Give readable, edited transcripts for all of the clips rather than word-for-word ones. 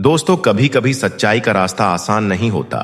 दोस्तों, कभी कभी सच्चाई का रास्ता आसान नहीं होता,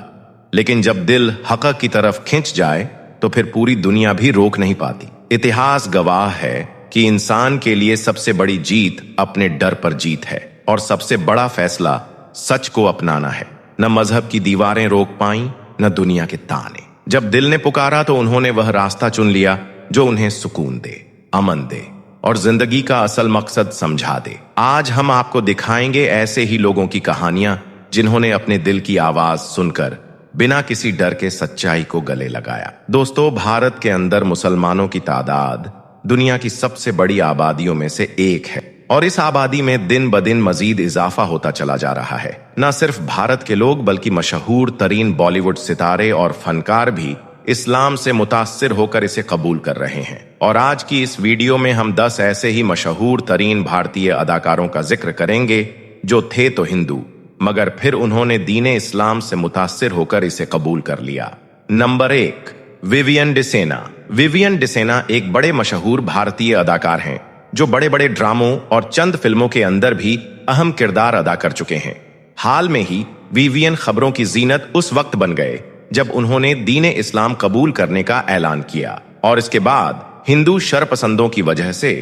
लेकिन जब दिल हक़ की तरफ खिंच जाए तो फिर पूरी दुनिया भी रोक नहीं पाती। इतिहास गवाह है कि इंसान के लिए सबसे बड़ी जीत अपने डर पर जीत है और सबसे बड़ा फैसला सच को अपनाना है। न मजहब की दीवारें रोक पाईं, न दुनिया के ताने। जब दिल ने पुकारा तो उन्होंने वह रास्ता चुन लिया जो उन्हें सुकून दे, अमन दे और जिंदगी का असल मकसद समझा दे। आज हम आपको दिखाएंगे ऐसे ही लोगों की कहानियां जिन्होंने अपने दिल की आवाज सुनकर बिना किसी डर के सच्चाई को गले लगाया। दोस्तों, भारत के अंदर मुसलमानों की तादाद दुनिया की सबसे बड़ी आबादियों में से एक है और इस आबादी में दिन ब दिन मजीद इजाफा होता चला जा रहा है। न सिर्फ भारत के लोग बल्कि मशहूर तरीन बॉलीवुड सितारे और फनकार भी इस्लाम से मुतासिर होकर इसे कबूल कर रहे हैं। और आज की इस वीडियो में हम 10 ऐसे ही मशहूर तरीन भारतीय अदाकारों का जिक्र करेंगे जो थे तो हिंदू, मगर फिर उन्होंने दीन इस्लाम से मुतासिर होकर इसे कबूल कर लिया। Number 1, Vivian Dsena. Vivian Dsena एक बड़े मशहूर भारतीय अदाकार हैं जो बड़े बड़े ड्रामों और चंद फिल्मों के अंदर भी अहम किरदार अदा कर चुके हैं। हाल में ही विवियन खबरों की जीनत उस वक्त बन गए जब उन्होंने दीन इस्लाम कबूल करने का ऐलान किया और इसके बाद हिंदू शरपसंदों की वजह से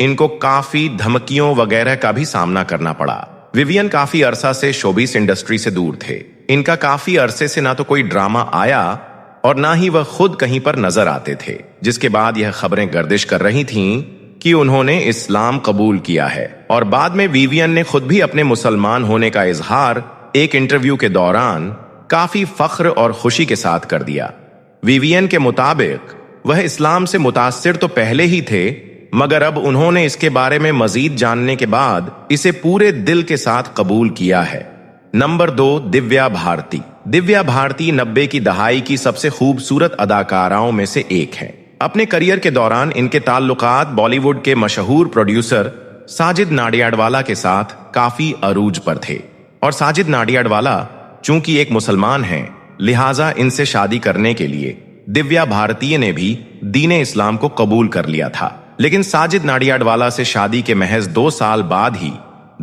इनको काफी धमकियों वगैरह का भी सामना करना पड़ा। विवियन काफी अरसा से शोबिस इंडस्ट्री से दूर थे। इनका काफी अरसे से ना तो कोई ड्रामा आया और ना ही वह खुद कहीं पर नजर आते थे, जिसके बाद यह खबरें गर्दिश कर रही थीं कि उन्होंने इस्लाम कबूल किया है। और बाद में विवियन ने खुद भी अपने मुसलमान होने का इजहार एक इंटरव्यू के दौरान काफी फख्र और खुशी के साथ कर दिया। विवियन के मुताबिक वह इस्लाम से मुतासिर तो पहले ही थे, मगर अब उन्होंने इसके बारे में मजीद जानने के बाद इसे पूरे दिल के साथ कबूल किया है। नंबर 2, दिव्या भारती। दिव्या भारती 90 की दहाई की सबसे खूबसूरत अदाकाराओं में से एक हैं। अपने करियर के दौरान इनके ताल्लुकात बॉलीवुड के मशहूर प्रोड्यूसर साजिद नाडियाडवाला के साथ काफी अरूज पर थे और साजिद नाडियाडवाला चूंकि एक मुसलमान हैं, लिहाजा इनसे शादी करने के लिए दिव्या भारतीय ने भी दीन इस्लाम को कबूल कर लिया था। लेकिन साजिद नाडियाडवाला से शादी के महज 2 साल बाद ही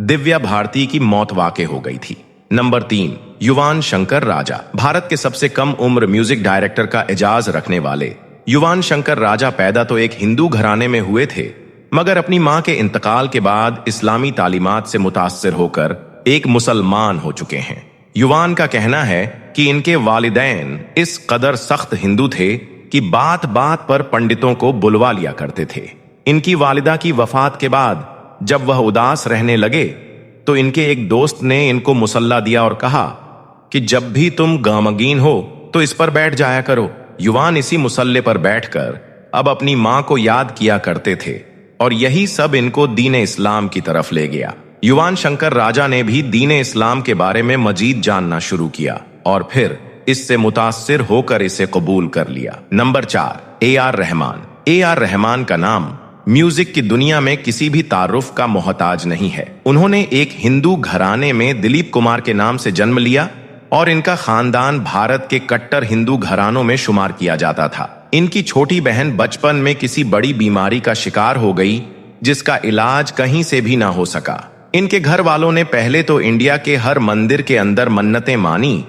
दिव्या भारती की मौत वाक़े हो गई थी। नंबर 3, युवान शंकर राजा। भारत के सबसे कम उम्र म्यूजिक डायरेक्टर का एजाज रखने वाले युवान शंकर राजा पैदा तो एक हिंदू घराने में हुए थे, मगर अपनी मां के इंतकाल के बाद इस्लामी तालीमात से मुतासिर होकर एक मुसलमान हो चुके हैं। युवान का कहना है कि इनके वालिदैन इस कदर सख्त हिंदू थे कि बात बात पर पंडितों को बुलवा लिया करते थे। इनकी वालिदा की वफात के बाद जब वह उदास रहने लगे तो इनके एक दोस्त ने इनको मुसल्ला दिया और कहा कि जब भी तुम गमगीन हो तो इस पर बैठ जाया करो। युवान इसी मुसल्ले पर बैठकर अब अपनी मां को याद किया करते थे और यही सब इनको दीन इस्लाम की तरफ ले गया। युवान शंकर राजा ने भी दीन इस्लाम के बारे में मजीद जानना शुरू किया और फिर इससे मुतासिर होकर इसे कबूल कर लिया। Number 4, AR Rahman. AR Rahman का नाम म्यूजिक की दुनिया में किसी भी तारुफ का मोहताज नहीं है। उन्होंने एक हिंदू घराने में दिलीप कुमार के नाम से जन्म लिया और इनका खानदान भारत के कट्टर हिंदू घरानों में शुमार किया जाता था। इनकी छोटी बहन बचपन में किसी बड़ी बीमारी का शिकार हो गई जिसका इलाज कहीं से भी ना हो सका। इनके घर वालों ने पहले तो इंडिया के हर मंदिर के अंदर मन्नतें मानी,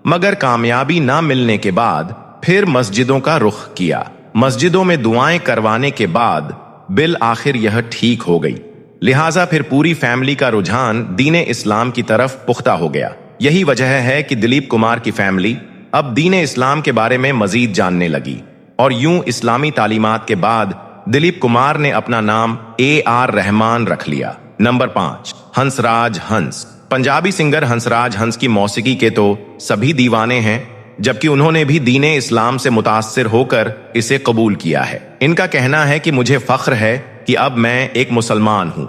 मगर कामयाबी ना मिलने के बाद फिर मस्जिदों का रुख किया। मस्जिदों में दुआएं करवाने के बाद बिल आखिर यह ठीक हो गई, लिहाजा फिर पूरी फैमिली का रुझान दीन इस्लाम की तरफ पुख्ता हो गया। यही वजह है कि दिलीप कुमार की फैमिली अब दीन इस्लाम के बारे में मजीद जानने लगी और यूं इस्लामी तालीमात के बाद दिलीप कुमार ने अपना नाम AR रहमान रख लिया। नंबर 5, हंसराज हंस। पंजाबी सिंगर हंसराज हंस की मौसीकी के तो सभी दीवाने हैं, जबकि उन्होंने भी दीन इस्लाम से मुतासिर होकर इसे कबूल किया है। इनका कहना है कि मुझे फख्र है कि अब मैं एक मुसलमान हूं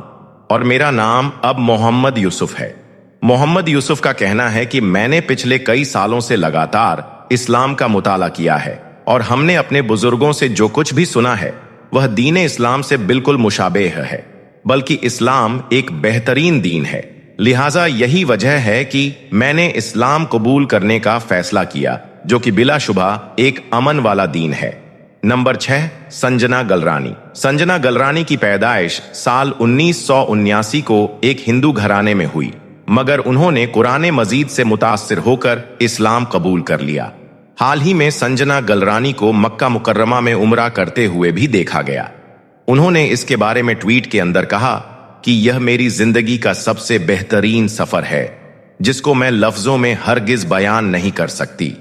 और मेरा नाम अब मोहम्मद यूसुफ है। मोहम्मद यूसुफ का कहना है कि मैंने पिछले कई सालों से लगातार इस्लाम का मुताला किया है और हमने अपने बुजुर्गों से जो कुछ भी सुना है वह दीन इस्लाम से बिल्कुल मुशाबेह है, बल्कि इस्लाम एक बेहतरीन दीन है। लिहाजा यही वजह है कि मैंने इस्लाम कबूल करने का फैसला किया, जो कि बिलाशुबा एक अमन वाला दीन है। नंबर 6, संजना गलरानी। संजना गलरानी की पैदाइश साल 1979 को एक हिंदू घराने में हुई। मगर उन्होंने कुरान मजीद से मुतासिर होकर इस्लाम कबूल कर लिया। हाल ही में संजना गलरानी को मक्का मुकर्रमा में उम्रा करते हुए भी देखा गया। उन्होंने इसके बारे में ट्वीट के अंदर कहा कि यह मेरी जिंदगी का सबसे बेहतरीन सफर है जिसको मैं लफ्जों में हरगिज बयान नहीं कर सकती।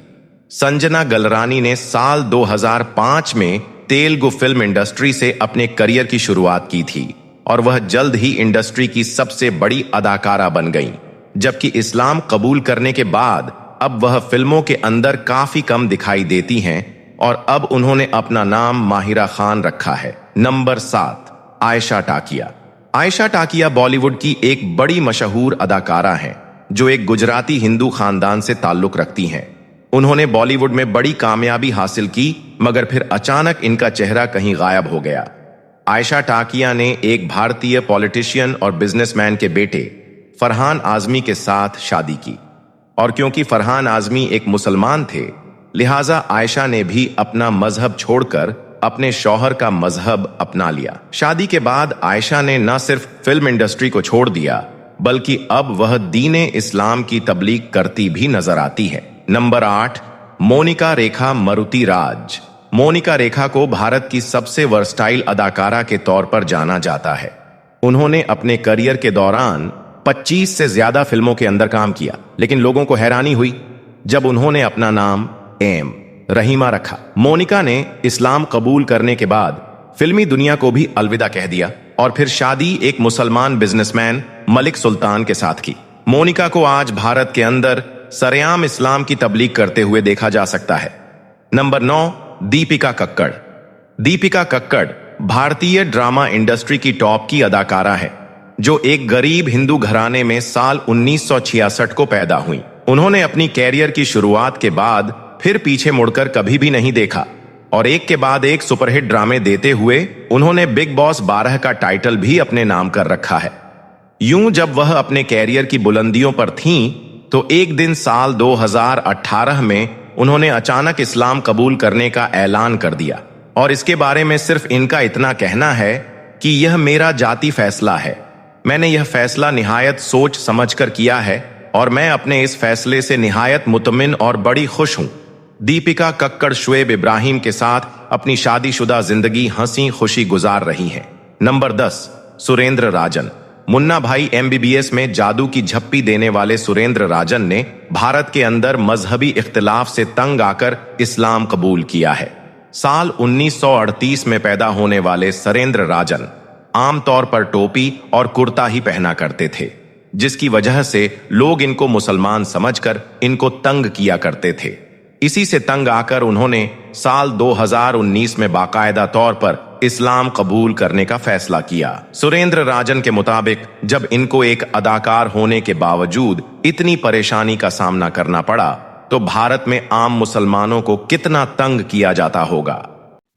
संजना गलरानी ने साल 2005 में तेलुगु फिल्म इंडस्ट्री से अपने करियर की शुरुआत की थी और वह जल्द ही इंडस्ट्री की सबसे बड़ी अदाकारा बन गईं। जबकि इस्लाम कबूल करने के बाद अब वह फिल्मों के अंदर काफी कम दिखाई देती हैं और अब उन्होंने अपना नाम माहिरा खान रखा है। नंबर 7, आयशा टाकिया। आयशा टाकिया बॉलीवुड की एक बड़ी मशहूर अदाकारा हैं जो एक गुजराती हिंदू खानदान से ताल्लुक रखती हैं। उन्होंने बॉलीवुड में बड़ी कामयाबी हासिल की मगर फिर अचानक इनका चेहरा कहीं गायब हो गया। आयशा टाकिया ने एक भारतीय पॉलिटिशियन और बिजनेसमैन के बेटे फरहान आजमी के साथ शादी की और क्योंकि फरहान आजमी एक मुसलमान थे लिहाजा आयशा ने भी अपना मजहब छोड़कर अपने शौहर का मजहब अपना लिया। शादी के बाद आयशा ने न सिर्फ फिल्म इंडस्ट्री को छोड़ दिया बल्कि अब वह दीने इस्लाम की तबलीग करती भी नजर आती है। नंबर 8, मोनिका रेखा मरुती राज। मोनिका रेखा को भारत की सबसे वर्सटाइल अदाकारा के तौर पर जाना जाता है। उन्होंने अपने करियर के दौरान 25 से ज्यादा फिल्मों के अंदर काम किया लेकिन लोगों को हैरानी हुई जब उन्होंने अपना नाम एम रहीमा रखा। मोनिका ने इस्लाम कबूल करने के बाद फिल्मी दुनिया को भी अलविदा कह दिया और फिर शादी एक मुसलमान बिजनेसमैन मलिक सुल्तान के साथ की। मोनिका को आज भारत के अंदर सरेआम इस्लाम की तबलीग करते हुए देखा जा सकता है। नंबर 9, दीपिका कक्कड़। दीपिका कक्कड़ भारतीय ड्रामा इंडस्ट्री की टॉप की अदाकारा है जो एक गरीब हिंदू घराने में साल 1966 को पैदा हुई। उन्होंने अपनी कैरियर की शुरुआत के बाद फिर पीछे मुड़कर कभी भी नहीं देखा और एक के बाद एक सुपरहिट ड्रामे देते हुए उन्होंने बिग बॉस 12 का टाइटल भी अपने नाम कर रखा है। यूं जब वह अपने कैरियर की बुलंदियों पर थीं तो एक दिन साल 2018 में उन्होंने अचानक इस्लाम कबूल करने का ऐलान कर दिया और इसके बारे में सिर्फ इनका इतना कहना है कि यह मेरा जाती फैसला है। मैंने यह फैसला निहायत सोच समझकर किया है और मैं अपने इस फैसले से निहायत मुतमिन और बड़ी खुश हूं। दीपिका कक्कड़ शुएब इब्राहिम के साथ अपनी शादीशुदा जिंदगी हंसी खुशी गुजार रही हैं। नंबर 10, सुरेंद्र राजन। मुन्ना भाई MBBS में जादू की झप्पी देने वाले सुरेंद्र राजन ने भारत के अंदर मजहबी इख्तिलाफ से तंग आकर इस्लाम कबूल किया है। साल 1938 में पैदा होने वाले सुरेंद्र राजन आमतौर पर टोपी और कुर्ता ही पहना करते थे जिसकी वजह से लोग इनको मुसलमान समझकर इनको तंग किया करते थे। इसी से तंग आकर उन्होंने साल 2019 में बाकायदा तौर पर इस्लाम कबूल करने का फैसला किया। सुरेंद्र राजन के मुताबिक जब इनको एक अदाकार होने के बावजूद इतनी परेशानी का सामना करना पड़ा तो भारत में आम मुसलमानों को कितना तंग किया जाता होगा।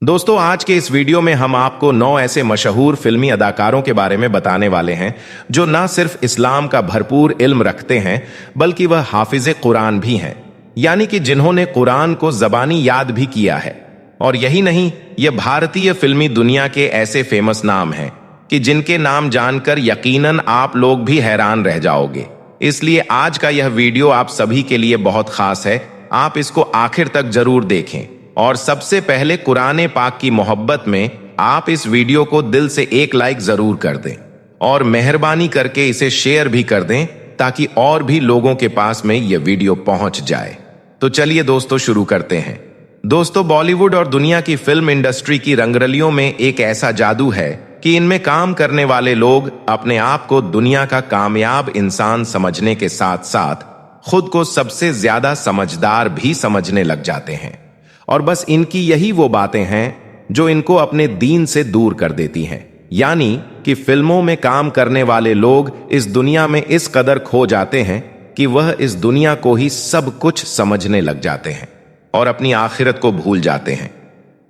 दोस्तों, आज के इस वीडियो में हम आपको 9 ऐसे मशहूर फिल्मी अदाकारों के बारे में बताने वाले हैं जो न सिर्फ इस्लाम का भरपूर इल्म रखते हैं बल्कि वह हाफिज कुरान भी हैं, यानी कि जिन्होंने कुरान को जबानी याद भी किया है। और यही नहीं, ये भारतीय फिल्मी दुनिया के ऐसे फेमस नाम हैं कि जिनके नाम जानकर यकीनन आप लोग भी हैरान रह जाओगे। इसलिए आज का यह वीडियो आप सभी के लिए बहुत खास है। आप इसको आखिर तक जरूर देखें और सबसे पहले कुरान पाक की मोहब्बत में आप इस वीडियो को दिल से एक लाइक जरूर कर दें और मेहरबानी करके इसे शेयर भी कर दें ताकि और भी लोगों के पास में यह वीडियो पहुंच जाए। तो चलिए दोस्तों शुरू करते हैं। दोस्तों, बॉलीवुड और दुनिया की फिल्म इंडस्ट्री की रंगरलियों में एक ऐसा जादू है कि इनमें काम करने वाले लोग अपने आप को दुनिया का कामयाब इंसान समझने के साथ साथ खुद को सबसे ज्यादा समझदार भी समझने लग जाते हैं। और बस इनकी यही वो बातें हैं जो इनको अपने दीन से दूर कर देती हैं। यानी कि फिल्मों में काम करने वाले लोग इस दुनिया में इस कदर खो जाते हैं कि वह इस दुनिया को ही सब कुछ समझने लग जाते हैं और अपनी आखिरत को भूल जाते हैं।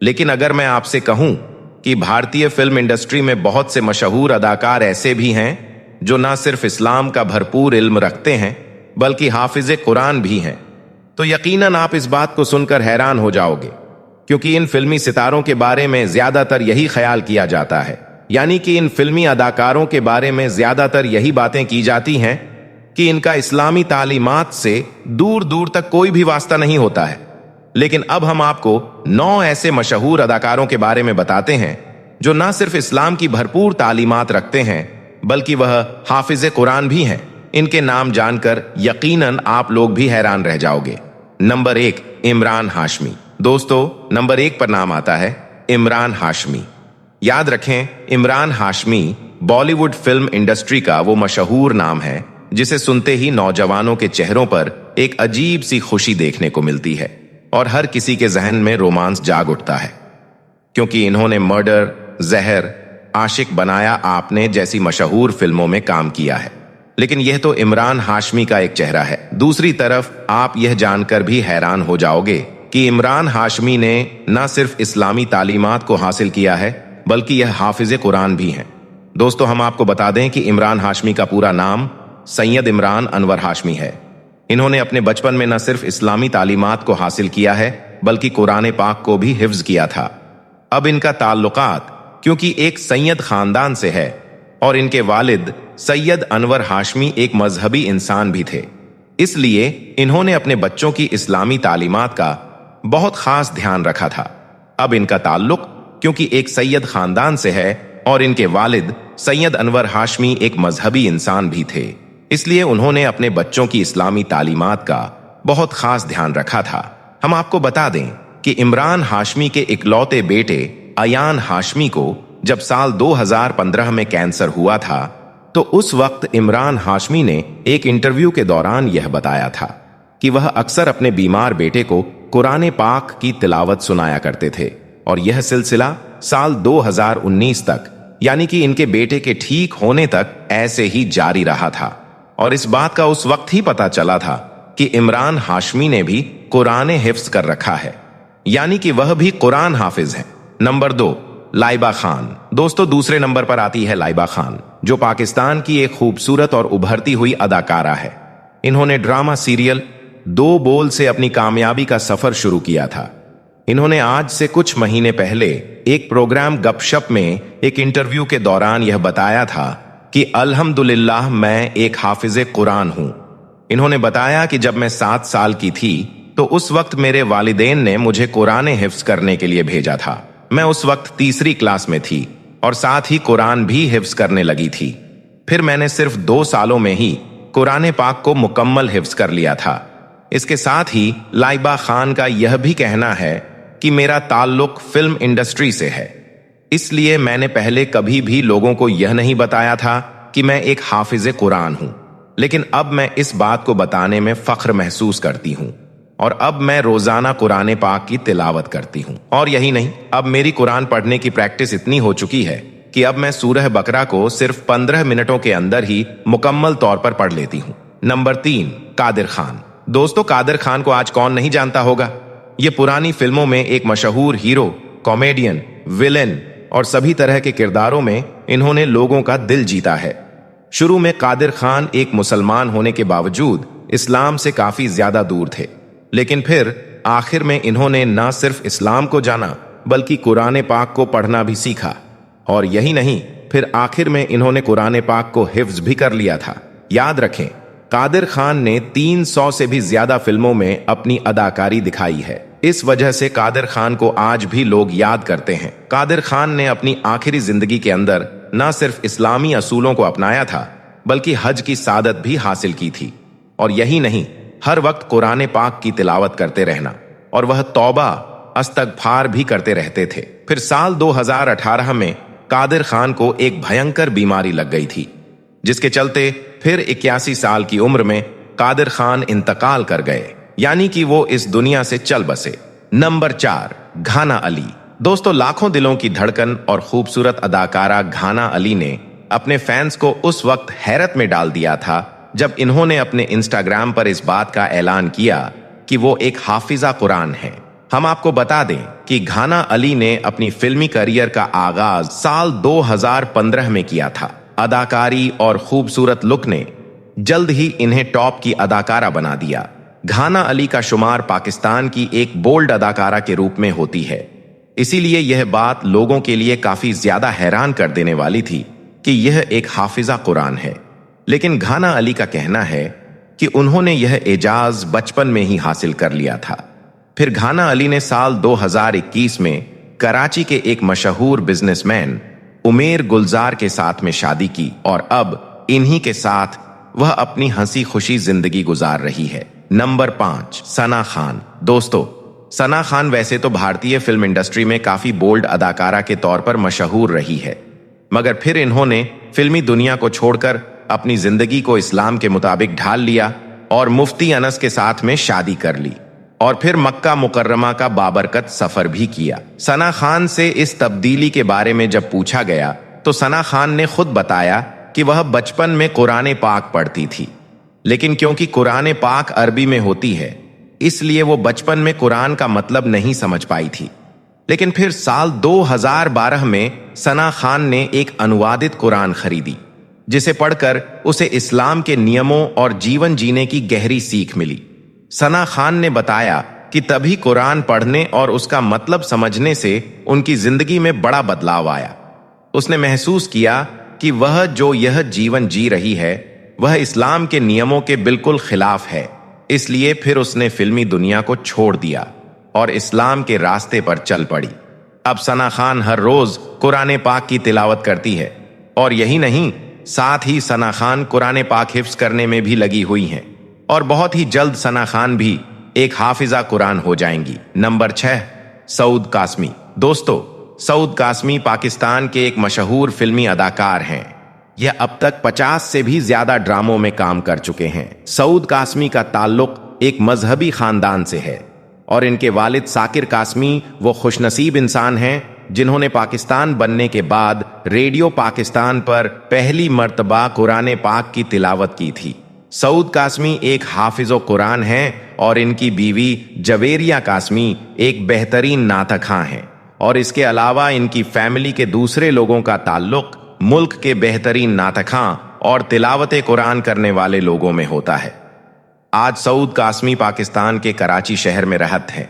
लेकिन अगर मैं आपसे कहूं कि भारतीय फिल्म इंडस्ट्री में बहुत से मशहूर अदाकार ऐसे भी हैं जो न सिर्फ इस्लाम का भरपूर इल्म रखते हैं बल्कि हाफिज कुरान भी हैं, तो यकीनन आप इस बात को सुनकर हैरान हो जाओगे, क्योंकि इन फिल्मी सितारों के बारे में ज्यादातर यही ख्याल किया जाता है, यानी कि इन फिल्मी अदाकारों के बारे में ज्यादातर यही बातें की जाती हैं कि इनका इस्लामी तालीमात से दूर दूर तक कोई भी वास्ता नहीं होता है। लेकिन अब हम आपको 9 ऐसे मशहूर अदाकारों के बारे में बताते हैं जो न सिर्फ इस्लाम की भरपूर तालीमात रखते हैं बल्कि वह हाफिज कुरान भी हैं। इनके नाम जानकर यकीनन आप लोग भी हैरान रह जाओगे। नंबर 1, इमरान हाशमी। दोस्तों, नंबर 1 पर नाम आता है इमरान हाशमी। याद रखें, इमरान हाशमी बॉलीवुड फिल्म इंडस्ट्री का वो मशहूर नाम है जिसे सुनते ही नौजवानों के चेहरों पर एक अजीब सी खुशी देखने को मिलती है और हर किसी के जहन में रोमांस जाग उठता है, क्योंकि इन्होंने मर्डर, जहर, आशिक बनाया आपने जैसी मशहूर फिल्मों में काम किया है। लेकिन यह तो इमरान हाशमी का एक चेहरा है। दूसरी तरफ आप यह जानकर भी हैरान हो जाओगे कि इमरान हाशमी ने न सिर्फ इस्लामी तालीमात को हासिल किया है बल्कि यह हाफिज कुरान भी हैं। दोस्तों, हम आपको बता दें कि इमरान हाशमी का पूरा नाम सैयद इमरान अनवर हाशमी है। इन्होंने अपने बचपन में न सिर्फ इस्लामी तालीमात को हासिल किया है बल्कि कुरान पाक को भी हिफ्ज किया था। अब इनका ताल्लुकात क्योंकि एक सैयद खानदान से है और इनके वालिद सैयद अनवर हाशमी एक मजहबी इंसान भी थे, इसलिए इन्होंने अपने बच्चों की इस्लामी तालीमात का बहुत खास ध्यान रखा था। अब इनका ताल्लुक क्योंकि एक सैयद खानदान से है और इनके वालिद सैयद अनवर हाशमी एक मजहबी इंसान भी थे, इसलिए उन्होंने अपने बच्चों की इस्लामी तालीमात का बहुत खास ध्यान रखा था। हम आपको बता दें कि इमरान हाशमी के इकलौते बेटे अयान हाशमी को जब साल 2015 में कैंसर हुआ था तो उस वक्त इमरान हाशमी ने एक इंटरव्यू के दौरान यह बताया था कि वह अक्सर अपने बीमार बेटे को कुरान पाक की तिलावत सुनाया करते थे और यह सिलसिला साल 2019 तक, यानी कि इनके बेटे के ठीक होने तक ऐसे ही जारी रहा था। और इस बात का उस वक्त ही पता चला था कि इमरान हाशमी ने भी कुरान हिफ्ज कर रखा है, यानी कि वह भी कुरान हाफिज हैं। नंबर 2, लाइबा खान। दोस्तों, दूसरे नंबर पर आती है लाइबा खान, जो पाकिस्तान की एक खूबसूरत और उभरती हुई अदाकारा है। इन्होंने ड्रामा सीरियल 2 बोल से अपनी कामयाबी का सफर शुरू किया था। इन्होंने आज से कुछ महीने पहले एक प्रोग्राम गपशप में एक इंटरव्यू के दौरान यह बताया था कि अल्हम्दुलिल्लाह मैं एक हाफिज कुरान हूं। इन्होंने बताया कि जब मैं 7 साल की थी तो उस वक्त मेरे वालिदैन ने मुझे कुरान हिफ्ज करने के लिए भेजा था। मैं उस वक्त 3री क्लास में थी और साथ ही कुरान भी हिफ्ज करने लगी थी। फिर मैंने सिर्फ 2 सालों में ही कुरान पाक को मुकम्मल हिफ्ज कर लिया था। इसके साथ ही लाइबा खान का यह भी कहना है कि मेरा ताल्लुक फिल्म इंडस्ट्री से है, इसलिए मैंने पहले कभी भी लोगों को यह नहीं बताया था कि मैं एक हाफिज कुरान हूं, लेकिन अब मैं इस बात को बताने में फख्र महसूस करती हूं और अब मैं रोजाना कुरान पाक की तिलावत करती हूं। और यही नहीं, अब मेरी कुरान पढ़ने की प्रैक्टिस इतनी हो चुकी है कि अब मैं सूरह बकरा को सिर्फ 15 मिनटों के अंदर ही मुकम्मल तौर पर पढ़ लेती हूं। नंबर 3, कादिर खान। दोस्तों, कादिर खान को आज कौन नहीं जानता होगा। ये पुरानी फिल्मों में एक मशहूर हीरो, कॉमेडियन, विलेन और सभी तरह के किरदारों में इन्होंने लोगों का दिल जीता है। शुरू में कादिर खान एक मुसलमान होने के बावजूद इस्लाम से काफी ज्यादा दूर थे, लेकिन फिर आखिर में इन्होंने न सिर्फ इस्लाम को जाना बल्कि कुरान पाक को पढ़ना भी सीखा। और यही नहीं, फिर आखिर में इन्होंने कुरान पाक को हिफ्ज भी कर लिया था। याद रखें, कादिर खान ने 300 से भी ज्यादा फिल्मों में अपनी अदाकारी दिखाई है। इस वजह से कादिर खान को आज भी लोग याद करते हैं। कादिर खान ने अपनी आखिरी जिंदगी के अंदर न सिर्फ इस्लामी असूलों को अपनाया था बल्कि हज की सादत भी हासिल की थी। और यही नहीं, हर वक्त कुरान पाक की तिलावत करते रहना और वह तौबा अस्तगफार भी करते रहते थे। फिर साल 2018 में कादिर खान को एक भयंकर बीमारी लग गई थी, जिसके चलते फिर 81 साल की उम्र में कादिर खान इंतकाल कर गए, यानी कि वो इस दुनिया से चल बसे। नंबर 4, घाना अली। दोस्तों, लाखों दिलों की धड़कन और खूबसूरत अदाकारा घाना अली ने अपने फैंस को उस वक्त हैरत में डाल दिया था जब इन्होंने अपने इंस्टाग्राम पर इस बात का ऐलान किया कि वो एक हाफिजा कुरान है। हम आपको बता दें कि घाना अली ने अपनी फिल्मी करियर का आगाज साल 2015 में किया था। अदाकारी और खूबसूरत लुक ने जल्द ही इन्हें टॉप की अदाकारा बना दिया। घाना अली का शुमार पाकिस्तान की एक बोल्ड अदाकारा के रूप में होती है, इसीलिए यह बात लोगों के लिए काफी ज्यादा हैरान कर देने वाली थी कि यह एक हाफिजा कुरान है। लेकिन घाना अली का कहना है कि उन्होंने यह एजाज बचपन में ही हासिल कर लिया था। फिर घाना अली ने साल 2021 में कराची के एक मशहूर बिजनेसमैन उमेर गुलजार के साथ में शादी की और अब इन्हीं के साथ वह अपनी हंसी खुशी जिंदगी गुजार रही है। नंबर 5, सना खान। दोस्तों, सना खान वैसे तो भारतीय फिल्म इंडस्ट्री में काफी बोल्ड अदाकारा के तौर पर मशहूर रही है, मगर फिर इन्होंने फिल्मी दुनिया को छोड़कर अपनी जिंदगी को इस्लाम के मुताबिक ढाल लिया और मुफ्ती अनस के साथ में शादी कर ली और फिर मक्का मुकर्रमा का बाबरकत सफर भी किया। सना खान से इस तब्दीली के बारे में जब पूछा गया तो सना खान ने खुद बताया कि वह बचपन में कुरान पाक पढ़ती थी, लेकिन क्योंकि कुरान पाक अरबी में होती है इसलिए वो बचपन में कुरान का मतलब नहीं समझ पाई थी। लेकिन फिर साल 2012 में सना खान ने एक अनुवादित कुरान खरीदी, जिसे पढ़कर उसे इस्लाम के नियमों और जीवन जीने की गहरी सीख मिली। सना खान ने बताया कि तभी कुरान पढ़ने और उसका मतलब समझने से उनकी जिंदगी में बड़ा बदलाव आया। उसने महसूस किया कि वह जो यह जीवन जी रही है वह इस्लाम के नियमों के बिल्कुल खिलाफ है। इसलिए फिर उसने फिल्मी दुनिया को छोड़ दिया और इस्लाम के रास्ते पर चल पड़ी। अब सना खान हर रोज कुरान पाक की तिलावत करती है और यही नहीं, साथ ही सना खान कुरान पाक हिफ्ज करने में भी लगी हुई हैं और बहुत ही जल्द सना खान भी एक हाफिजा कुरान हो जाएंगी। नंबर 6, सऊद कासमी। दोस्तों, सऊद कासमी पाकिस्तान के एक मशहूर फिल्मी अदाकार हैं। यह अब तक 50 से भी ज्यादा ड्रामों में काम कर चुके हैं। सऊद कासमी का ताल्लुक एक मजहबी खानदान से है और इनके वालिद साकिर कासमी वो खुशनसीब इंसान हैं जिन्होंने पाकिस्तान बनने के बाद रेडियो पाकिस्तान पर पहली मर्तबा कुरान पाक की तिलावत की थी। सऊद कासमी एक हाफिज़ो कुरान हैं और इनकी बीवी जवेरिया कासमी एक बेहतरीन नातखां हैं और इसके अलावा इनकी फैमिली के दूसरे लोगों का ताल्लुक मुल्क के बेहतरीन नातखां और तिलावत कुरान करने वाले लोगों में होता है। आज सऊद कासमी पाकिस्तान के कराची शहर में रहते हैं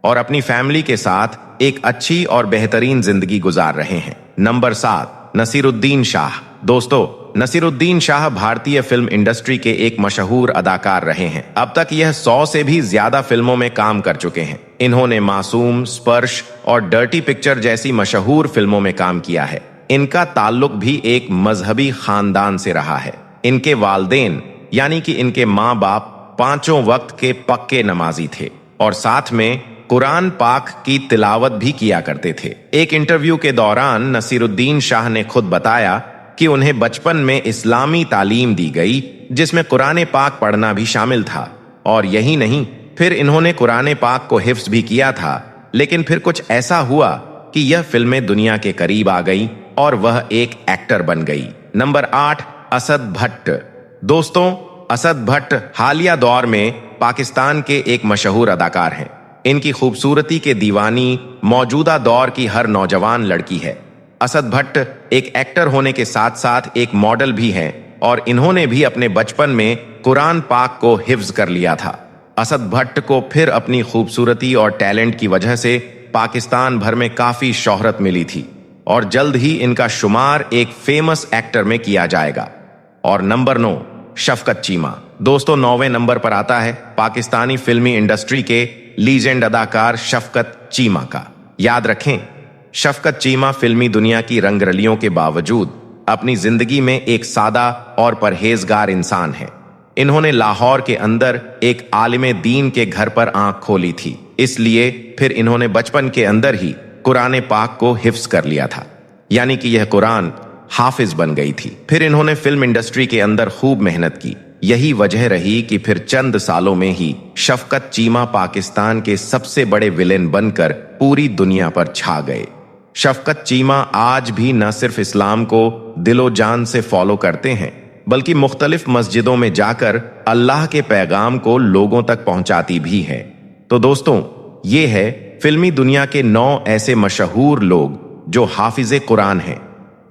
और अपनी फैमिली के साथ एक अच्छी और बेहतरीन जिंदगी गुजार रहे हैं। नंबर 7, नसीरुद्दीन शाह। दोस्तों, नसीरुद्दीन शाह भारतीय फिल्म इंडस्ट्री के एक मशहूर अदाकार रहे हैं। अब तक यह 100 से भी ज्यादा फिल्मों में काम कर चुके हैं। इन्होंने मासूम, स्पर्श और डर्टी पिक्चर जैसी मशहूर फिल्मों में काम किया है। इनका ताल्लुक भी एक मजहबी खानदान से रहा है। इनके वालदेन यानी कि इनके माँ बाप 5 वक्त के पक्के नमाजी थे और साथ में कुरान पाक की तिलावत भी किया करते थे। एक इंटरव्यू के दौरान नसीरुद्दीन शाह ने खुद बताया कि उन्हें बचपन में इस्लामी तालीम दी गई जिसमें कुरान पाक पढ़ना भी शामिल था और यही नहीं, फिर इन्होंने कुरान पाक को हिफ्ज भी किया था। लेकिन फिर कुछ ऐसा हुआ कि यह फिल्में दुनिया के करीब आ गई और वह एक एक्टर बन गई। नंबर 8, असद भट्ट। दोस्तों, असद भट्ट हालिया दौर में पाकिस्तान के एक मशहूर अदाकार हैं। इनकी खूबसूरती के दीवानी मौजूदा दौर की हर नौजवान लड़की है। असद भट्ट एक एक्टर होने के साथ साथ एक मॉडल भी हैं और इन्होंने भी अपने बचपन में कुरान पाक को हिफ्ज कर लिया था। असद भट्ट को फिर अपनी खूबसूरती और टैलेंट की वजह से पाकिस्तान भर में काफी शोहरत मिली थी और जल्द ही इनका शुमार एक फेमस एक्टर में किया जाएगा। और नंबर 9, शफकत चीमा। दोस्तों, 9वें नंबर पर आता है पाकिस्तानी फिल्मी इंडस्ट्री के लीजेंड अदाकार शफकत चीमा का। याद रखें, शफकत चीमा फिल्मी दुनिया की रंगरलियों के बावजूद अपनी जिंदगी में एक सादा और परहेजगार इंसान है। इन्होंने लाहौर के अंदर एक आलिम दीन के घर पर आंख खोली थी, इसलिए फिर इन्होंने बचपन के अंदर ही कुरान पाक को हिफ्ज कर लिया था, यानी कि यह कुरान हाफिज बन गई थी। फिर इन्होंने फिल्म इंडस्ट्री के अंदर खूब मेहनत की। यही वजह रही कि फिर चंद सालों में ही शफकत चीमा पाकिस्तान के सबसे बड़े विलेन बनकर पूरी दुनिया पर छा गए। शफकत चीमा आज भी न सिर्फ इस्लाम को दिलो जान से फॉलो करते हैं, बल्कि मुख्तलिफ मस्जिदों में जाकर अल्लाह के पैगाम को लोगों तक पहुंचाती भी है। तो दोस्तों, ये है फिल्मी दुनिया के 9 ऐसे मशहूर लोग जो हाफिजे कुरान हैं,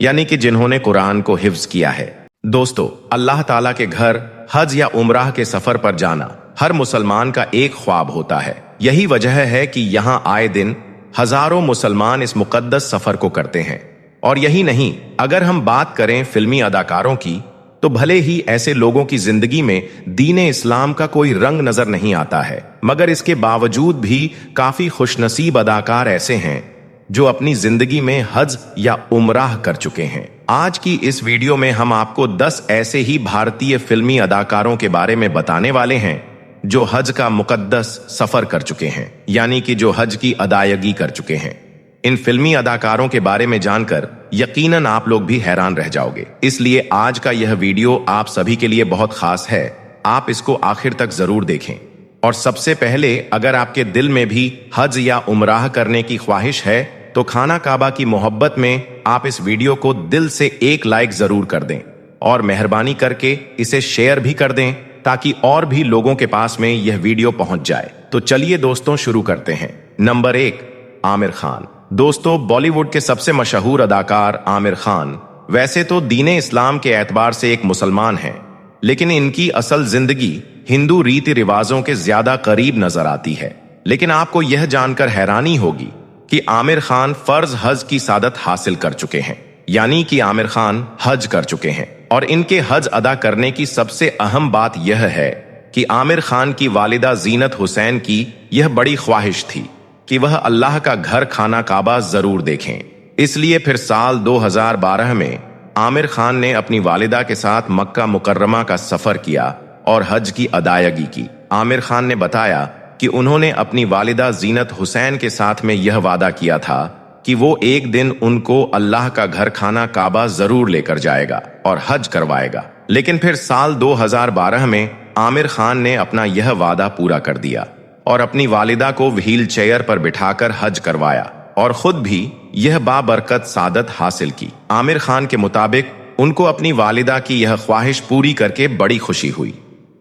यानी कि जिन्होंने कुरान को हिफ्ज किया है। दोस्तों, अल्लाह ताला के घर हज या उम्राह के सफर पर जाना हर मुसलमान का एक ख्वाब होता है। यही वजह है कि यहाँ आए दिन हजारों मुसलमान इस मुकद्दस सफर को करते हैं। और यही नहीं, अगर हम बात करें फिल्मी अदाकारों की, तो भले ही ऐसे लोगों की जिंदगी में दीन-ए इस्लाम का कोई रंग नजर नहीं आता है, मगर इसके बावजूद भी काफी खुशनसीब अदाकार ऐसे हैं जो अपनी जिंदगी में हज या उमराह कर चुके हैं। आज की इस वीडियो में हम आपको 10 ऐसे ही भारतीय फिल्मी अदाकारों के बारे में बताने वाले हैं जो हज का मुकद्दस सफर कर चुके हैं, यानी कि जो हज की अदायगी कर चुके हैं। इन फिल्मी अदाकारों के बारे में जानकर यकीनन आप लोग भी हैरान रह जाओगे। इसलिए आज का यह वीडियो आप सभी के लिए बहुत खास है, आप इसको आखिर तक जरूर देखें। और सबसे पहले, अगर आपके दिल में भी हज या उमराह करने की ख्वाहिश है तो खाना काबा की मोहब्बत में आप इस वीडियो को दिल से एक लाइक जरूर कर दें और मेहरबानी करके इसे शेयर भी कर दें ताकि और भी लोगों के पास में यह वीडियो पहुंच जाए। तो चलिए दोस्तों शुरू करते हैं। नंबर 1, आमिर खान। दोस्तों, बॉलीवुड के सबसे मशहूर अदाकार आमिर खान वैसे तो दीन-ए इस्लाम के एतबार से एक मुसलमान हैं, लेकिन इनकी असल जिंदगी हिंदू रीति रिवाजों के ज्यादा करीब नजर आती है। लेकिन आपको यह जानकर हैरानी होगी कि आमिर खान फर्ज हज की सादत हासिल कर चुके हैं, यानी कि आमिर खान हज कर चुके हैं। और इनके हज अदा करने की सबसे अहम बात यह है कि आमिर खान की वालिदा जीनत हुसैन की यह बड़ी ख्वाहिश थी कि वह अल्लाह का घर खाना काबा जरूर देखें। इसलिए फिर साल 2012 में आमिर खान ने अपनी वालिदा के साथ मक्का मुकर्रमा का सफर किया और हज की अदायगी की। आमिर खान ने बताया कि उन्होंने अपनी वालिदा जीनत हुसैन के साथ में यह वादा किया था कि वो एक दिन उनको अल्लाह का घर खाना काबा जरूर लेकर जाएगा और हज करवाएगा। लेकिन फिर साल 2012 में आमिर खान ने अपना यह वादा पूरा कर दिया और अपनी वालिदा को व्हील चेयर पर बिठाकर हज करवाया और खुद भी यह बाबरकत सादत हासिल की। आमिर खान के मुताबिक उनको अपनी वालिदा की यह ख्वाहिश पूरी करके बड़ी खुशी हुई,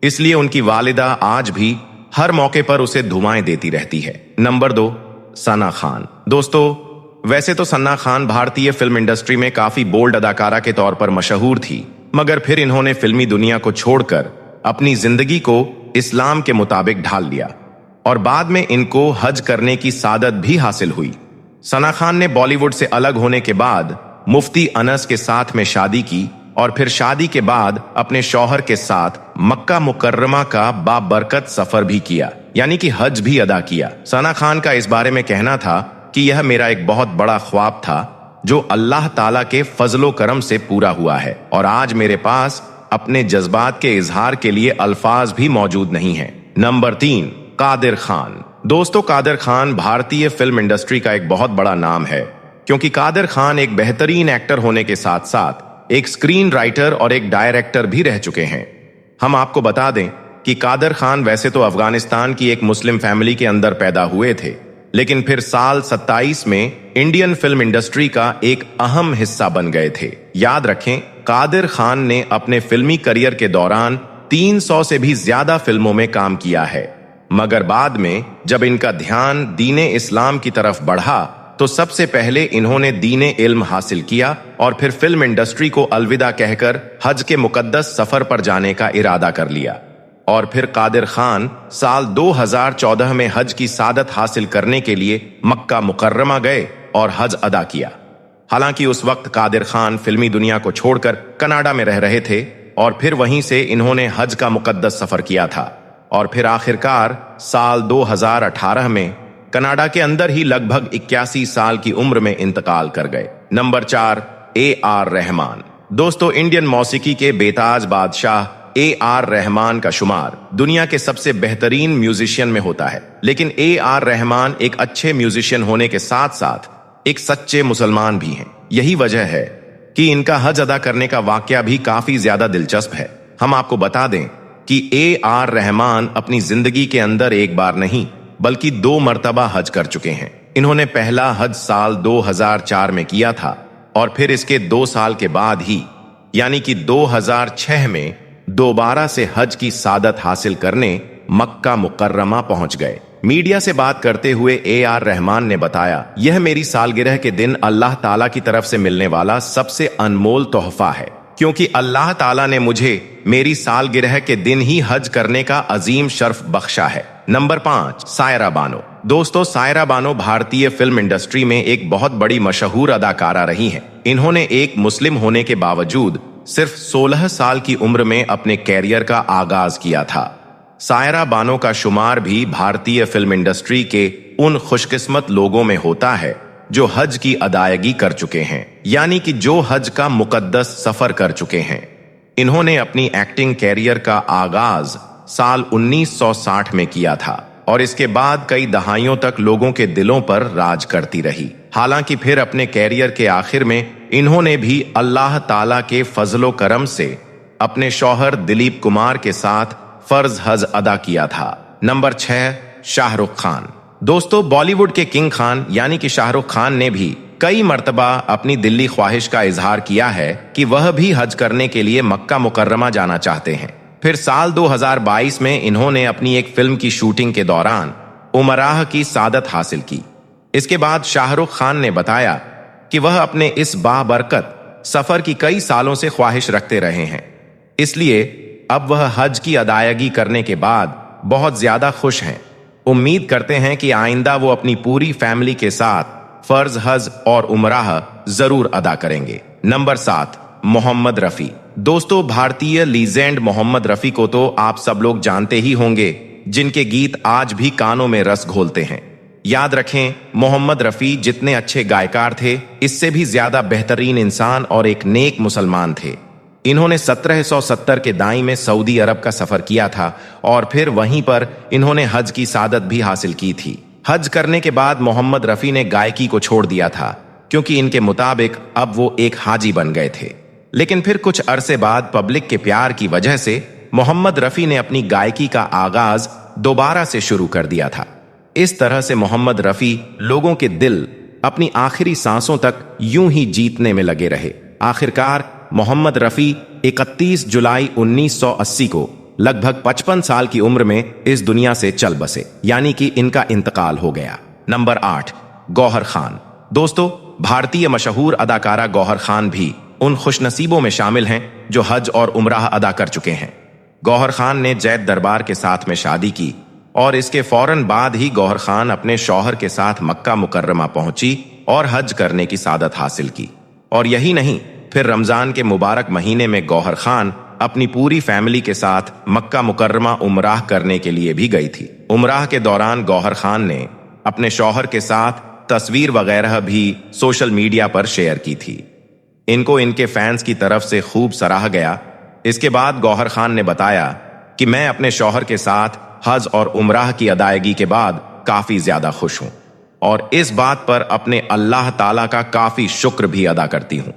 इसलिए उनकी वालिदा आज भी हर मौके पर उसे दुआएं देती रहती है। नंबर 2, सना खान। दोस्तों, वैसे तो सना खान भारतीय फिल्म इंडस्ट्री में काफी बोल्ड अदाकारा के तौर पर मशहूर थी, मगर फिर इन्होंने फिल्मी दुनिया को छोड़कर अपनी जिंदगी को इस्लाम के मुताबिक ढाल लिया और बाद में इनको हज करने की सादत भी हासिल हुई। सना खान ने बॉलीवुड से अलग होने के बाद मुफ्ती अनस के साथ में शादी की और फिर शादी के बाद अपने शौहर के साथ मक्का मुकर्रमा का बाबरकत सफर भी किया, यानी कि हज भी अदा किया। सना खान का इस बारे में कहना था कि यह मेरा एक बहुत बड़ा ख्वाब था जो अल्लाह ताला के फजलो करम से पूरा हुआ है और आज मेरे पास अपने जज्बात के इजहार के लिए अल्फाज भी मौजूद नहीं है। नंबर 3, कादिर खान। दोस्तों, कादिर खान भारतीय फिल्म इंडस्ट्री का एक बहुत बड़ा नाम है, क्योंकि कादिर खान एक बेहतरीन एक्टर होने के साथ साथ एक स्क्रीन राइटर और एक डायरेक्टर भी रह चुके हैं। हम आपको बता दें कि कादिर खान वैसे तो अफगानिस्तान की एक मुस्लिम फैमिली के अंदर पैदा हुए थे, लेकिन फिर साल 27 में इंडियन फिल्म इंडस्ट्री का एक अहम हिस्सा बन गए थे। याद रखें, कादिर खान ने अपने फिल्मी करियर के दौरान 300 से भी ज्यादा फिल्मों में काम किया है, मगर बाद में जब इनका ध्यान दीन-ए इस्लाम की तरफ बढ़ा तो सबसे पहले इन्होंने दीन इल्म हासिल किया और फिर फिल्म इंडस्ट्री को अलविदा कहकर हज के मुकद्दस सफर पर जाने का इरादा कर लिया। और फिर कादिर खान साल 2014 में हज की सादत हासिल करने के लिए मक्का मुकर्रमा गए और हज अदा किया। हालांकि उस वक्त कादिर खान फिल्मी दुनिया को छोड़कर कनाडा में रह रहे थे और फिर वहीं से इन्होंने हज का मुकद्दस सफर किया था और फिर आखिरकार साल 2018 में कनाडा के अंदर ही लगभग 81 साल की उम्र में इंतकाल कर गए। Number 4, AR Rahman. दोस्तों, इंडियन मौसीकी के बेताज बादशाह AR रहमान का शुमार दुनिया के सबसे बेहतरीन म्यूजिशियन में होता है, लेकिन AR रहमान एक अच्छे म्यूजिशियन होने के साथ साथ एक सच्चे मुसलमान भी हैं। यही वजह है कि इनका हज अदा करने का वाकया भी काफी ज्यादा दिलचस्प है। हम आपको बता दें कि AR रहमान अपनी जिंदगी के अंदर एक बार नहीं बल्कि 2 मर्तबा हज कर चुके हैं। इन्होंने पहला हज साल 2004 में किया था और फिर इसके 2 साल के बाद ही यानी कि 2006 में दोबारा से हज की सादत हासिल करने मक्का मुकर्रमा पहुंच गए। मीडिया से बात करते हुए AR रहमान ने बताया, यह मेरी सालगिरह के दिन अल्लाह ताला की तरफ से मिलने वाला सबसे अनमोल तोहफा है, क्योंकि अल्लाह ताला ने मुझे मेरी सालगिरह के दिन ही हज करने का अजीम शर्फ बख्शा है। नंबर 5, सायरा बानो। दोस्तों, सायरा बानो भारतीय फिल्म इंडस्ट्री में एक बहुत बड़ी मशहूर अदाकारा रही हैं। इन्होंने एक मुस्लिम होने के बावजूद सिर्फ 16 साल की उम्र में अपने कैरियर का आगाज किया था। सायरा बानो का शुमार भी भारतीय फिल्म इंडस्ट्री के उन खुशकिस्मत लोगों में होता है जो हज की अदायगी कर चुके हैं, यानी कि जो हज का मुकद्दस सफर कर चुके हैं। इन्होंने अपनी एक्टिंग कैरियर का आगाज साल 1960 में किया था और इसके बाद कई दहाइयों तक लोगों के दिलों पर राज करती रही। हालांकि फिर अपने कैरियर के आखिर में इन्होंने भी अल्लाह ताला के फजलो करम से अपने शौहर दिलीप कुमार के साथ फर्ज हज अदा किया था। नंबर 6, शाहरुख खान। दोस्तों, बॉलीवुड के किंग खान यानी कि शाहरुख खान ने भी कई मर्तबा अपनी दिल्ली ख्वाहिश का इजहार किया है कि वह भी हज करने के लिए मक्का मुकर्रमा जाना चाहते हैं। फिर साल 2022 में इन्होंने अपनी एक फिल्म की शूटिंग के दौरान उमराह की सादत हासिल की। इसके बाद शाहरुख खान ने बताया कि वह अपने इस बाबरकत सफर की कई सालों से ख्वाहिश रखते रहे हैं, इसलिए अब वह हज की अदायगी करने के बाद बहुत ज्यादा खुश हैं। उम्मीद करते हैं कि आइंदा वो अपनी पूरी फैमिली के साथ फर्ज हज और उमराह जरूर अदा करेंगे। नंबर 7, मोहम्मद रफी। दोस्तों, भारतीय लीजेंड मोहम्मद रफी को तो आप सब लोग जानते ही होंगे, जिनके गीत आज भी कानों में रस घोलते हैं। याद रखें, मोहम्मद रफी जितने अच्छे गायकार थे, इससे भी ज्यादा बेहतरीन इंसान और एक नेक मुसलमान थे। इन्होंने 1770 के दाई में सऊदी अरब का सफर किया था और फिर वहीं पर इन्होंने हज की सादत भी हासिल की थी। हज करने के बाद मोहम्मद रफी ने गायकी को छोड़ दिया था, क्योंकि इनके मुताबिक अब वो एक हाजी बन गए थे। लेकिन फिर कुछ अरसे बाद पब्लिक के प्यार की वजह से मोहम्मद रफी ने अपनी गायकी का आगाज दोबारा से शुरू कर दिया था। इस तरह से मोहम्मद रफी लोगों के दिल अपनी आखिरी सांसों तक यूं ही जीतने में लगे रहे। आखिरकार मोहम्मद रफी 31 जुलाई 1980 को लगभग 55 साल की उम्र में इस दुनिया से चल बसे, यानी कि इनका इंतकाल हो गया। नंबर 8, गौहर खान। दोस्तों, भारतीय मशहूर अदाकारा गौहर खान भी उन खुशनसीबों में शामिल हैं जो हज और उमराह अदा कर चुके हैं। गौहर खान ने जैद दरबार के साथ में शादी की और इसके फौरन बाद ही गौहर खान अपने शौहर के साथ मक्का मुकर्रमा पहुंची और हज करने की सादत हासिल की। और यही नहीं, फिर रमजान के मुबारक महीने में गौहर खान अपनी पूरी फैमिली के साथ मक्का मुकर्रमा उमराह करने के लिए भी गई थी। उमराह के दौरान गौहर खान ने अपने शौहर के साथ तस्वीर वगैरह भी सोशल मीडिया पर शेयर की थी। इनको इनके फैंस की तरफ से खूब सराहा गया। इसके बाद गौहर खान ने बताया कि मैं अपने शौहर के साथ हज और उमराह की अदायगी के बाद काफी ज्यादा खुश हूं और इस बात पर अपने अल्लाह ताला का काफी शुक्र भी अदा करती हूं।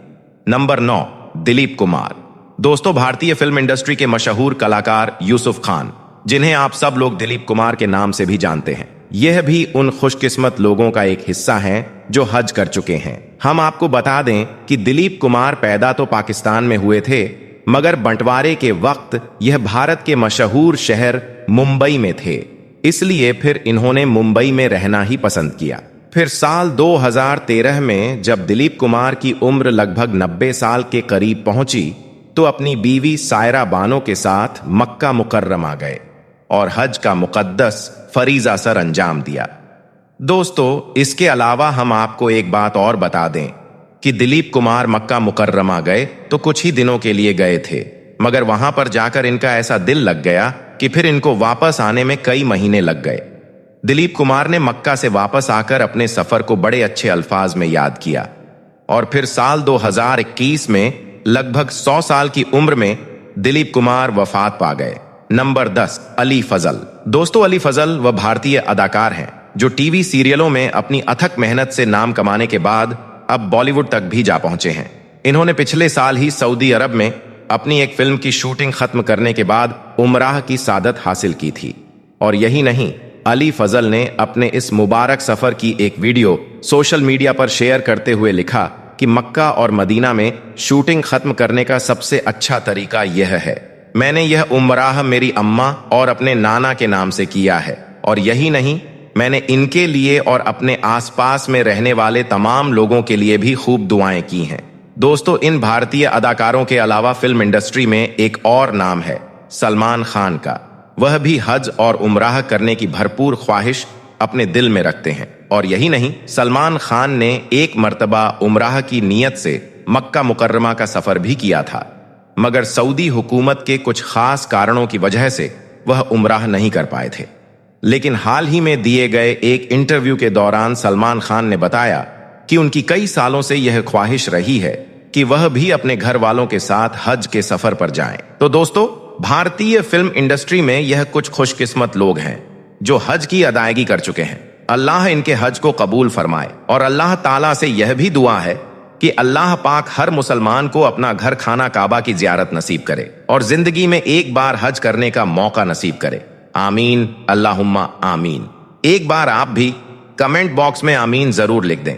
नंबर 9, दिलीप कुमार। दोस्तों, भारतीय फिल्म इंडस्ट्री के मशहूर कलाकार यूसुफ खान, जिन्हें आप सब लोग दिलीप कुमार के नाम से भी जानते हैं, यह भी उन खुशकिस्मत लोगों का एक हिस्सा हैं जो हज कर चुके हैं। हम आपको बता दें कि दिलीप कुमार पैदा तो पाकिस्तान में हुए थे, मगर बंटवारे के वक्त यह भारत के मशहूर शहर मुंबई में थे, इसलिए फिर इन्होंने मुंबई में रहना ही पसंद किया। फिर साल 2013 में जब दिलीप कुमार की उम्र लगभग 90 साल के करीब पहुंची तो अपनी बीवी सायरा बानो के साथ मक्का मुकर्रमा गए और हज का मुकद्दस फरीजा सर अंजाम दिया। दोस्तों, इसके अलावा हम आपको एक बात और बता दें कि दिलीप कुमार मक्का मुकर्रमा गए तो कुछ ही दिनों के लिए गए थे, मगर वहां पर जाकर इनका ऐसा दिल लग गया कि फिर इनको वापस आने में कई महीने लग गए। दिलीप कुमार ने मक्का से वापस आकर अपने सफर को बड़े अच्छे अल्फाज में याद किया और फिर साल 2021 में लगभग 100 साल की उम्र में दिलीप कुमार वफात पा गए। नंबर 10, अली फजल। दोस्तों, अली फजल वह भारतीय अदाकार हैं जो टीवी सीरियलों में अपनी अथक मेहनत से नाम कमाने के बाद अब बॉलीवुड तक भी जा पहुंचे हैं। इन्होंने पिछले साल ही सऊदी अरब में अपनी एक फिल्म की शूटिंग खत्म करने के बाद उमराह की सादत हासिल की थी। और यही नहीं, अली फजल ने अपने इस मुबारक सफर की एक वीडियो सोशल मीडिया पर शेयर करते हुए लिखा कि मक्का और मदीना में शूटिंग खत्म करने का सबसे अच्छा तरीका यह है। मैंने यह उमराह मेरी अम्मा और अपने नाना के नाम से किया है और यही नहीं, मैंने इनके लिए और अपने आसपास में रहने वाले तमाम लोगों के लिए भी खूब दुआएं की हैं। दोस्तों, इन भारतीय अदाकारों के अलावा फिल्म इंडस्ट्री में एक और नाम है सलमान खान का। वह भी हज और उमराह करने की भरपूर ख्वाहिश अपने दिल में रखते हैं और यही नहीं, सलमान खान ने एक मर्तबा उमराह की नीयत से मक्का मुकर्रमा का सफर भी किया था। मगर सऊदी हुकूमत के कुछ खास कारणों की वजह से वह उम्राह नहीं कर पाए थे। लेकिन हाल ही में दिए गए एक इंटरव्यू के दौरान सलमान खान ने बताया कि उनकी कई सालों से यह ख्वाहिश रही है कि वह भी अपने घर वालों के साथ हज के सफर पर जाएं। तो दोस्तों, भारतीय फिल्म इंडस्ट्री में यह कुछ खुशकिस्मत लोग हैं जो हज की अदायगी कर चुके हैं। अल्लाह इनके हज को कबूल फरमाए और अल्लाह ताला से यह भी दुआ है कि अल्लाह पाक हर मुसलमान को अपना घर खाना काबा की जियारत नसीब करे और जिंदगी में एक बार हज करने का मौका नसीब करे। आमीन, अल्लाहुम्मा आमीन। एक बार आप भी कमेंट बॉक्स में आमीन जरूर लिख दें।